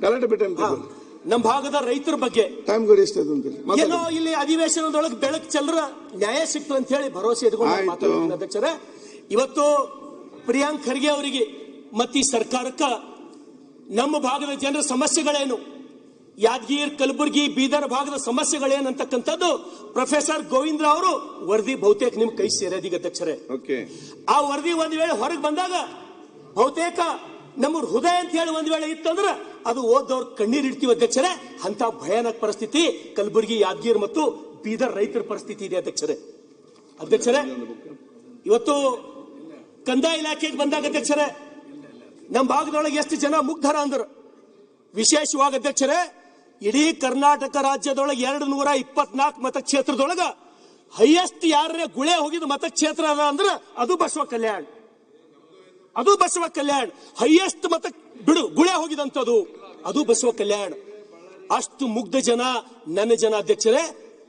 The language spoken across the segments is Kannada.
ಗಲಾಟೆ ಬಿಟ್ಟು ನಮ್ಮ ಭಾಗದ ರೈತರ ಬಗ್ಗೆ ಟೈಮ್ ಗಡಿಸ್ತದೆ ಏನೋ ಇಲ್ಲಿ ಅಧಿವೇಶನದೊಳಗೆ ಬೆಳಕು ಚೆಲ್ಲರ ನ್ಯಾಯ ಸಿಕ್ತು ಅಂತ ಹೇಳಿ ಭರವಸೆ ಇಟ್ಕೊಂಡು ಮಾತಾಡ್ತೀನಿ ಅಧ್ಯಕ್ಷರೇ. ಇವತ್ತು ಪ್ರಿಯಾಂಕ್ ಖರ್ಗೆ ಅವರಿಗೆ ಮತ್ತು ಈ ಸರ್ಕಾರಕ್ಕ ನಮ್ಮ ಭಾಗದ ಜನರ ಸಮಸ್ಯೆಗಳೇನು, ಯಾದಗಿರಿ, ಕಲಬುರಗಿ, ಬೀದರ್ ಭಾಗದ ಸಮಸ್ಯೆಗಳೇನಂತಕ್ಕಂಥದ್ದು ಪ್ರೊಫೆಸರ್ ಗೋವಿಂದ್ರ ಅವರು ವರದಿ ಬಹುತೇಕ ನಿಮ್ ಕೈ ಸೇರೋದೀಗ ಅಧ್ಯಕ್ಷರೇ. ಆ ವರದಿ ಒಂದ್ ವೇಳೆ ಹೊರಗೆ ಬಂದಾಗ ಬಹುತೇಕ ನಮ್ಮ ಹೃದಯ ಅಂತ ಹೇಳಿ ಒಂದ್ ವೇಳೆ ಇತ್ತಂದ್ರೆ ಅದು ಓದವ್ರ ಕಣ್ಣೀರ್ ಇಡ್ತೀವಿ ಅಧ್ಯಕ್ಷರೇ. ಅಂತ ಭಯಾನಕ ಪರಿಸ್ಥಿತಿ ಕಲಬುರಗಿ, ಯಾದಗಿರಿ ಮತ್ತು ಬೀದರ್ ರೈತರ ಪರಿಸ್ಥಿತಿ ಇದೆ ಅಧ್ಯಕ್ಷರೇ. ಇವತ್ತು ಕಂದಾಯ ಇಲಾಖೆಗೆ ಬಂದಾಗ ಅಧ್ಯಕ್ಷರೇ, ನಮ್ಮ ಭಾಗದೊಳಗೆ ಎಷ್ಟು ಜನ ಮುಗ್ಧರ ಅಂದ್ರು. ವಿಶೇಷವಾಗಿ ಅಧ್ಯಕ್ಷರೇ, ಇಡೀ ಕರ್ನಾಟಕ ರಾಜ್ಯದೊಳಗೆ 224 ಮತಕ್ಷೇತ್ರದೊಳಗ ಹೈಯೆಸ್ಟ್ ಯಾರೇ ಗುಳೆ ಹೋಗಿದ ಮತಕ್ಷೇತ್ರ ಅದ ಅಂದ್ರೆ ಅದು ಬಸವ ಕಲ್ಯಾಣ್. ಹೈಯೆಸ್ಟ್ ಮತ ಗುಳೆ ಹೋಗಿದಂಥದ್ದು ಅದು ಬಸವ ಕಲ್ಯಾಣ್. ಅಷ್ಟು ಮುಗ್ಧ ಜನ ನನ್ನ ಜನ ಅಧ್ಯಕ್ಷರೇ.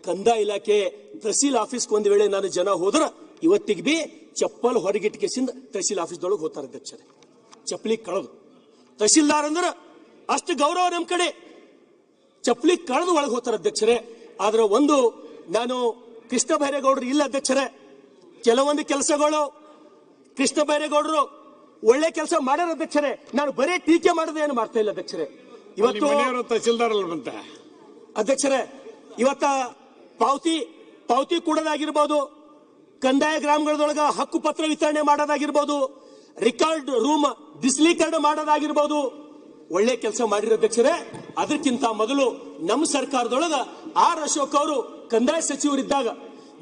ಕಂದಾಯ ಇಲಾಖೆ ತಹಸೀಲ್ ಆಫೀಸ್ಗೆ ಒಂದ್ ವೇಳೆ ನನ್ನ ಜನ ಹೋದ್ರ ಇವತ್ತಿಗೆ ಬಿ ಚಪ್ಪಲ್ ಹೊರಗಿಟ್ಕೆಸಿಂದ ತಹಸೀಲ್ ಆಫೀಸ್ದೊಳಗೆ ಹೋಗ್ತಾರೆ ಅಧ್ಯಕ್ಷರೇ. ಚಪ್ಪಲಿ ಕಳೆದು ತಹಸೀಲ್ದಾರ್ ಅಂದ್ರೆ ಅಷ್ಟು ಗೌರವ ನಮ್ಮ ಕಡೆ, ಚಪ್ಪಲಿ ಕಳೆದು ಒಳಗೆ ಹೋಗ್ತಾರೆ ಅಧ್ಯಕ್ಷರೇ. ಆದ್ರೆ ಒಂದು ನಾನು ಕೃಷ್ಣ ಬೈರೇಗೌಡರು ಇಲ್ಲ ಅಧ್ಯಕ್ಷರೇ, ಕೆಲವೊಂದು ಕೆಲಸಗಳು ಕೃಷ್ಣ ಬೈರೇಗೌಡರು ಒಳ್ಳೆ ಕೆಲಸ ಮಾಡ್ಯಾರ ಅಧ್ಯಕ್ಷರೇ. ನಾನು ಬರೀ ಟೀಕೆ ಮಾಡೋದು ಏನು ಮಾಡ್ತಾ ಇಲ್ಲ ಅಧ್ಯಕ್ಷರೇ. ಇವತ್ತು ತಹಸೀಲ್ದಾರ್ ಅಧ್ಯಕ್ಷರೇ, ಇವತ್ತ ಪಾವತಿ ಕೊಡೋದಾಗಿರ್ಬೋದು, ಕಂದಾಯ ಗ್ರಾಮಗಳದೊಳಗ ಹಕ್ಕು ಪತ್ರ ವಿತರಣೆ ಮಾಡೋದಾಗಿರ್ಬೋದು, ರೆಕಾರ್ಡ್ ರೂಮ್ ಡಿಸ್ಲೀಕರಣ ಮಾಡೋದಾಗಿರ್ಬೋದು, ಒಳ್ಳೆ ಕೆಲಸ ಮಾಡಿರೋ ಅಧ್ಯಕ್ಷರೇ. ಅದಕ್ಕಿಂತ ಮೊದಲು ನಮ್ಮ ಸರ್ಕಾರದೊಳಗ ಆರ್ ಅಶೋಕ್ ಅವರು ಕಂದಾಯ ಸಚಿವರಿದ್ದಾಗ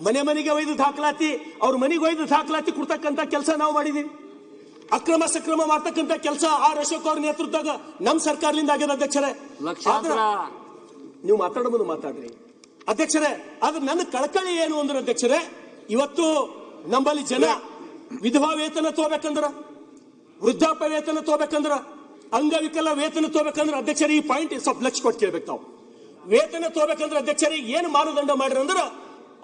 ಮನೆಗೆ ಒಯ್ದು ದಾಖಲಾತಿ, ಅವ್ರ ಮನೆಗೆ ಒಯ್ದು ದಾಖಲಾತಿ ಕೊಡ್ತಕ್ಕಂಥ ಕೆಲಸ ನಾವು ಮಾಡಿದೀವಿ. ಅಕ್ರಮ ಸಕ್ರಮ ಮಾಡ್ತಕ್ಕಂಥ ಕೆಲಸ ಆರ್ ಅಶೋಕ್ ಅವ್ರ ನೇತೃತ್ವದಾಗ ನಮ್ಮ ಸರ್ಕಾರದಿಂದ ಆಗ್ಯದ ಅಧ್ಯಕ್ಷರೇ. ನೀವು ಮಾತಾಡಬಹುದು ಮಾತಾಡ್ರಿ ಅಧ್ಯಕ್ಷರೇ. ಆದ್ರೆ ನನ್ನ ಕಳಕಳಿ ಏನು ಅಂದ್ರೆ ಅಧ್ಯಕ್ಷರೇ, ಇವತ್ತು ನಮ್ಮಲ್ಲಿ ಜನ ವಿಧವಾ ವೇತನ ತಗೋಬೇಕಂದ್ರ, ವೃದ್ಧಾಪ್ಯ ವೇತನ ತಗೋಬೇಕಂದ್ರ, ಅಂಗವಿಕಲ ವೇತನ ತಗೋಬೇಕಂದ್ರೆ ಅಧ್ಯಕ್ಷರೇ ಈ ಪಾಯಿಂಟ್ ಸ್ವಲ್ಪ ಲಕ್ಷ ಕೊಟ್ಟು ಕೇಳ್ಬೇಕು. ತಾವು ವೇತನ ತಗೋಬೇಕಂದ್ರೆ ಅಧ್ಯಕ್ಷರೇ ಏನು ಮಾನದಂಡ ಮಾಡ್ರಿ ಅಂದ್ರೆ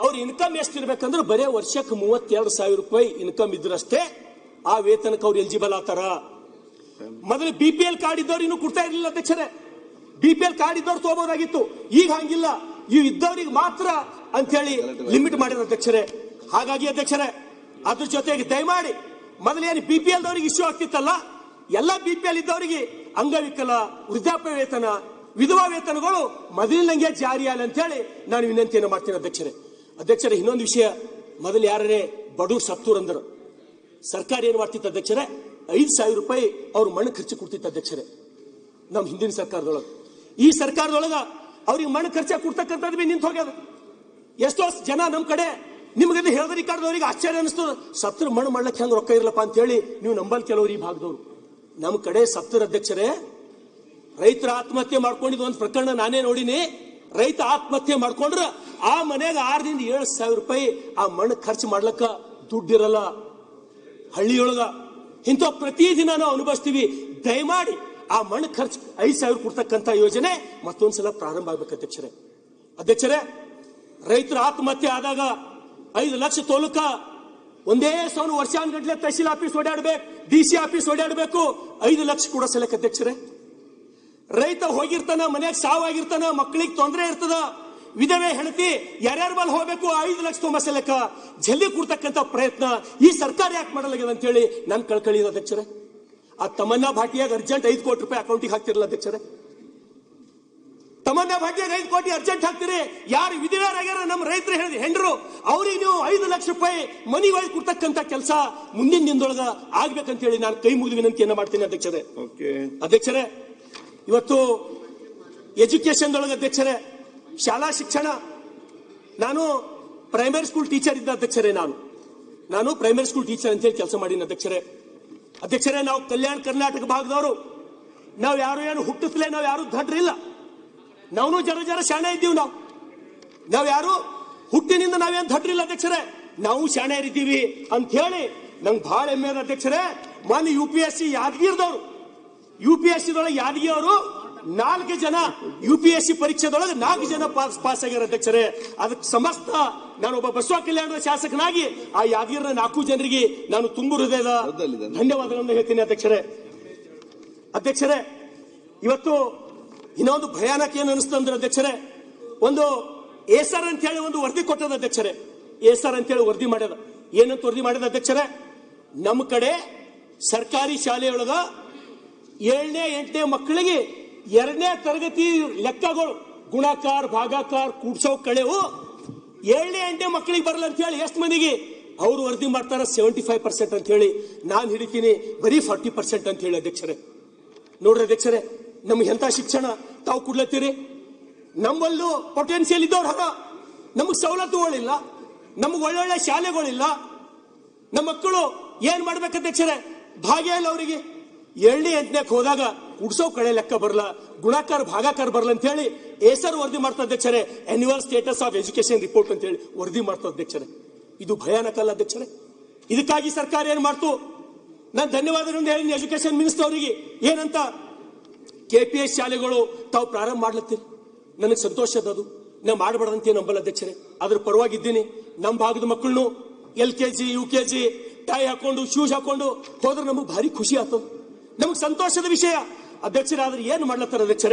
ಅವ್ರ ಇನ್ಕಮ್ ಎಷ್ಟಿರ್ಬೇಕಂದ್ರೆ ಬರೇ ವರ್ಷಕ್ಕೆ 32,000 ರೂಪಾಯಿ ಇನ್ಕಮ್ ಇದ್ರಷ್ಟೇ ಆ ವೇತನಕ್ಕೆ ಅವ್ರು ಎಲಿಜಿಬಲ್ ಆತಾರ. ಮೊದಲು BPL ಕಾರ್ಡ್ ಇದ್ದವ್ರು ಇನ್ನೂ ಕೊಡ್ತಾ ಇರ್ಲಿಲ್ಲ ಅಧ್ಯಕ್ಷರೇ. BPL ಕಾರ್ಡ್ ಇದ್ದವ್ರು ತಗೋಬಹುದಾಗಿತ್ತು, ಈಗ ಹಂಗಿಲ್ಲ, ಇವು ಇದ್ದವ್ರಿಗೆ ಮಾತ್ರ ಅಂತ ಹೇಳಿ ಲಿಮಿಟ್ ಮಾಡಿರೋ ಅಧ್ಯಕ್ಷರೇ. ಹಾಗಾಗಿ ಅಧ್ಯಕ್ಷರೇ, ಅದ್ರ ಜೊತೆಗೆ ದಯಮಾಡಿ ಮೊದಲೇನು BPL ದವರಿಗೆ ಇಶ್ಯೂ ಆಗ್ತಿತ್ತಲ್ಲ, ಎಲ್ಲ BPL ಇದ್ದವರಿಗೆ ಅಂಗವಿಕಲ, ವೃದ್ಧಾಪ್ಯ ವೇತನ, ವಿಧವಾ ವೇತನಗಳು ಮೊದಲಿನಂಗೆ ಜಾರಿ ಆಗಲಿ ಅಂತ ಹೇಳಿ ನಾನು ವಿನಂತಿಯನ್ನು ಮಾಡ್ತೀನಿ ಅಧ್ಯಕ್ಷರೇ. ಇನ್ನೊಂದು ವಿಷಯ, ಮೊದಲು ಯಾರೇ ಬಡವ್ರು ಸತ್ತೂರ್ ಅಂದ್ರು ಸರ್ಕಾರ ಏನ್ ಮಾಡ್ತಿತ್ತು ಅಧ್ಯಕ್ಷರೇ, 5,000 ರೂಪಾಯಿ ಅವ್ರ ಮಣ್ಣು ಖರ್ಚು ಕೊಡ್ತಿತ್ತು ಅಧ್ಯಕ್ಷರೇ. ನಮ್ಮ ಹಿಂದಿನ ಸರ್ಕಾರದೊಳಗ, ಈ ಸರ್ಕಾರದೊಳಗ ಅವ್ರಿಗೆ ಮಣ್ಣು ಖರ್ಚಾಗಿ ಕೊಡ್ತಕ್ಕಂಥದ್ದು ಬಿ ನಿಂತು ಹೋಗ್ಯದ. ಎಷ್ಟೋ ಜನ ನಮ್ಮ ಕಡೆ ನಿಮ್ಗೆ ಹೇಳಿದ್ರಿ ಕಾಡ್ದವ್ರಿಗೆ ಆಶ್ಚರ್ಯ ಅನಿಸ್ತದ, ಸತ್ರ ಮಣ್ಣು ಮಾಡ್ಲಿಕ್ಕೆ ಹೆಂಗ್ ರೊಕ್ಕ ಇರ್ಲಪ್ಪ ಅಂತ ಹೇಳಿ ನೀವು ನಂಬಲ್ ಕೆಲವ್ರು ಈ ಭಾಗದವ್ರು. ನಮ್ಮ ಕಡೆ ಸತ್ತರ ಅಧ್ಯಕ್ಷರೇ, ರೈತರ ಆತ್ಮಹತ್ಯೆ ಮಾಡ್ಕೊಂಡಿದ್ದು ಒಂದು ಪ್ರಕರಣ ನಾನೇ ನೋಡಿನಿ. ರೈತ ಆತ್ಮಹತ್ಯೆ ಮಾಡ್ಕೊಂಡ್ರ ಆ ಮನೆಗೆ 6,000 ರಿಂದ 7,000 ರೂಪಾಯಿ ಆ ಮಣ್ಣು ಖರ್ಚು ಮಾಡ್ಲಕ್ಕ ದುಡ್ಡಿರಲ್ಲ ಹಳ್ಳಿಯೊಳಗ. ಇಂಥ ಪ್ರತಿದಿನ ನಾವು ಅನುಭವಿಸ್ತೀವಿ. ದಯಮಾಡಿ ಆ ಮಣ್ಣು ಖರ್ಚು 5,000 ಕೊಡ್ತಕ್ಕಂಥ ಯೋಜನೆ ಮತ್ತೊಂದ್ಸಲ ಪ್ರಾರಂಭ ಆಗ್ಬೇಕು ಅಧ್ಯಕ್ಷರೇ. ರೈತರ ಆತ್ಮಹತ್ಯೆ ಆದಾಗ 5 ಲಕ್ಷ ತೋಲಕ ಒಂದೇ ಸೌನ ವರ್ಷಾನ್ಗಟ್ಲೆ ತಹಸೀಲ್ ಆಫೀಸ್ ಓಡಾಡ್ಬೇಕು, DC ಆಫೀಸ್ ಓಡಾಡ್ಬೇಕು, 5 ಲಕ್ಷ ಕೂಡ ಸಲಕ ಅಧ್ಯಕ್ಷರೇ. ರೈತ ಹೋಗಿರ್ತಾನ, ಮನೆಯಾಗ ಸಾವಾಗಿರ್ತಾನ, ಮಕ್ಕಳಿಗೆ ತೊಂದರೆ ಇರ್ತದ, ವಿಧವೆ ಹೆಂಡತಿ ಯಾರ್ಯಾರ ಬಲ್ ಹೋಗ್ಬೇಕು, 5 ಲಕ್ಷ ತೊಂಬಸಲಕ ಜಲ್ದಿ ಕೊಡ್ತಕ್ಕಂಥ ಪ್ರಯತ್ನ ಈ ಸರ್ಕಾರ ಯಾಕೆ ಮಾಡಲಾಗಿದೆ ಅಂತ ಹೇಳಿ ನನ್ ಕಳ್ಕಳಿ ಅಧ್ಯಕ್ಷರೇ. ಆ ತಮನ್ನಾ ಭಾಟಿಯಾಗ ಅರ್ಜೆಂಟ್ 5 ಕೋಟಿ ರೂಪಾಯಿ ಅಕೌಂಟಿಗೆ ಹಾಕ್ತಿರಲ್ಲ ಅಧ್ಯಕ್ಷರೇ. ತಮನ್ನಾ ಭಾಟಿಯಾಗ 5 ಕೋಟಿ ಅರ್ಜೆಂಟ್ ಹಾಕ್ತಿರಿ. ಯಾರು ವಿಧವೆಯರಾಗ್ಯಾರ ನಮ್ಮ ರೈತರು ಹೆಂಡ್ರು ಅವ್ರಿಗೆ ನೀವು 5 ಲಕ್ಷ ರೂಪಾಯಿ ಮನಿ ಒಳಗೆ ಕೊಡ್ತಕ್ಕಂಥ ಕೆಲಸ ಮುಂದಿನ ದಿನದೊಳಗ ಆಗ್ಬೇಕಂತ ಹೇಳಿ ನಾನು ಕೈ ಮುಗಿದು ವಿನಂತಿಯನ್ನ ಮಾಡ್ತೀನಿ ಅಧ್ಯಕ್ಷರೇ. ಇವತ್ತು ಎಜುಕೇಶನ್ ದೊಳಗೆ ಅಧ್ಯಕ್ಷರೇ, ಶಾಲಾ ಶಿಕ್ಷಣ, ನಾನು ಪ್ರೈಮರಿ ಸ್ಕೂಲ್ ಟೀಚರ್ ಇದ್ದ ಅಧ್ಯಕ್ಷರೇ. ನಾನು ಪ್ರೈಮರಿ ಸ್ಕೂಲ್ ಟೀಚರ್ ಅಂತ ಹೇಳಿ ಕೆಲಸ ಮಾಡೀನಿ ಅಧ್ಯಕ್ಷರೇ. ನಾವು ಕಲ್ಯಾಣ ಕರ್ನಾಟಕ ಭಾಗದವರು, ನಾವು ಯಾರು ಏನು ಹುಟ್ಟಿಸ್ಲೇ ನಾವು ಯಾರು ದಡ್ರಿಲ್ಲ, ನಾವು ಜರ ಶಾಣೆ ಇದ್ದೀವಿ. ನಾವು ಯಾರು ಹುಟ್ಟಿನಿಂದ ನಾವೇನು ದಡ್ರಿಲ್ಲ ಅಧ್ಯಕ್ಷರೇ, ನಾವು ಶಾಣೆಯರಿದ್ದೀವಿ ಅಂತ ಹೇಳಿ ನಂಗೆ ಬಹಳ ಹೆಮ್ಮೆ ಅದ ಅಧ್ಯಕ್ಷರೇ. ಮೊನ್ನೆ UPSC ಯಾದಗಿರಿದವರು, UPSC ದೊಳಗೆ ಯಾದಗಿರಿ ಅವರು 4 ಜನ UPSC ಪರೀಕ್ಷೆದೊಳಗೆ 4 ಜನ ಪಾಸ್ ಆಗ್ಯಾರ ಅಧ್ಯಕ್ಷರೇ. ಅದಕ್ಕೆ ಸಮಸ್ತ ನಾನೊಬ್ಬ ಬಸವ ಕಲ್ಯಾಣದ ಶಾಸಕನಾಗಿ ಆ ಯಾದಗಿರಿನ 4 ಜನರಿಗೆ ನಾನು ತುಂಬು ಹೃದಯದ ಧನ್ಯವಾದಗಳನ್ನು ಹೇಳ್ತೀನಿ ಅಧ್ಯಕ್ಷರೇ. ಇವತ್ತು ಇನ್ನೊಂದು ಭಯಾನಕ ಏನು ಅನಿಸ್ತಂದ್ರೆ ಅಧ್ಯಕ್ಷರೇ, ಒಂದು ಏಸರ್ ಅಂತ ಹೇಳಿ ಒಂದು ವರದಿ ಕೊಟ್ಟದ ಅಧ್ಯಕ್ಷರೇ. ಏಸರ್ ಅಂತ ಹೇಳಿ ವರದಿ ಮಾಡ್ಯದ. ಏನಂತ ವರದಿ ಮಾಡ್ಯದ ಅಧ್ಯಕ್ಷರೇ? ನಮ್ಮ ಕಡೆ ಸರ್ಕಾರಿ ಶಾಲೆಯೊಳಗ 7ನೇ 8ನೇ ಮಕ್ಕಳಿಗೆ 2ನೇ ತರಗತಿ ಲೆಕ್ಕಗಳು ಗುಣಾಕಾರ ಭಾಗಾಕಾರ ಕೂಡ್ಸೋ ಕಳೆವು 7ನೇ 8ನೇ ಮಕ್ಕಳಿಗೆ ಬರಲ್ಲ ಅಂತ ಹೇಳಿ ಎಷ್ಟು ಮಂದಿಗೆ ಅವರು ವರದಿ ಮಾಡ್ತಾರ? 75% ಅಂತ ಹೇಳಿ. ನಾನು ಹಿಡಿತೀನಿ ಬರೀ 40% ಅಂತ ಹೇಳಿ ಅಧ್ಯಕ್ಷರೇ. ನೋಡ್ರಿ ಅಧ್ಯಕ್ಷರೇ, ನಮ್ಗೆ ಎಂತ ಶಿಕ್ಷಣ ತಾವು ಕೊಡ್ಲತ್ತೀರಿ? ನಮ್ಮಲ್ಲೂ ಪೊಟೆನ್ಶಿಯಲ್ ಇದ್ದವ್ರು ಹರ, ನಮಗ್ ಸವಲತ್ತುಗಳಿಲ್ಲ, ನಮಗ್ ಒಳ್ಳೊಳ್ಳೆ ಶಾಲೆಗಳಿಲ್ಲ. ನಮ್ಮ ಮಕ್ಕಳು ಏನ್ ಮಾಡ್ಬೇಕು ಅಧ್ಯಕ್ಷರೇ? ಭಾಗ್ಯ ಇಲ್ಲ ಅವರಿಗೆ. 7ನೇ 8ನೇಕ್ ಹೋದಾಗ ಕುಡ್ಸೋ ಕಳೆ ಲೆಕ್ಕ ಬರಲ್ಲ, ಗುಣಾಕಾರ ಭಾಗಾಕಾರ ಬರಲ್ಲ ಅಂತ ಹೇಳಿ ಏಸರ್ ವರದಿ ಮಾಡ್ತಾ ಅಧ್ಯಕ್ಷರೇ. Annual status of education report ಅಂತ ಹೇಳಿ ವರದಿ ಮಾಡ್ತಾ ಅಧ್ಯಕ್ಷರೇ. ಇದು ಭಯಾನಕ ಅಲ್ಲ ಅಧ್ಯಕ್ಷರೇ? ಇದಕ್ಕಾಗಿ ಸರ್ಕಾರ ಏನ್ ಮಾಡ್ತು? ನಾನು ಧನ್ಯವಾದಗಳನ್ನು ಹೇಳಿ ಎಜುಕೇಶನ್ ಮಿನಿಸ್ಟರ್ ಅವರಿಗೆ. ಏನಂತ? KPS ಶಾಲೆಗಳು ತಾವು ಪ್ರಾರಂಭ ಮಾಡ್ಲತ್ತೀರಿ, ನನಗೆ ಸಂತೋಷ ಅದು. ನಾ ಮಾಡಬಾರ್ದಂತ ನಂಬಲ್ಲ ಅಧ್ಯಕ್ಷರೇ, ಅದ್ರ ಪರವಾಗಿದ್ದೀನಿ. ನಮ್ಮ ಭಾಗದ ಮಕ್ಕಳನ್ನು LKG UKG ಟೈ ಹಾಕೊಂಡು ಶೂಸ್ ಹಾಕೊಂಡು ಹೋದ್ರೆ ನಮಗೆ ಭಾರಿ ಖುಷಿ ಆಗ್ತದೆ, ನಮಗೆ ಸಂತೋಷದ ವಿಷಯ ಅಧ್ಯಕ್ಷರೇ. ಆದ್ರೆ ಏನ್ ಮಾಡ್ಲತ್ತಾರ ಅಧ್ಯಕ್ಷರೇ?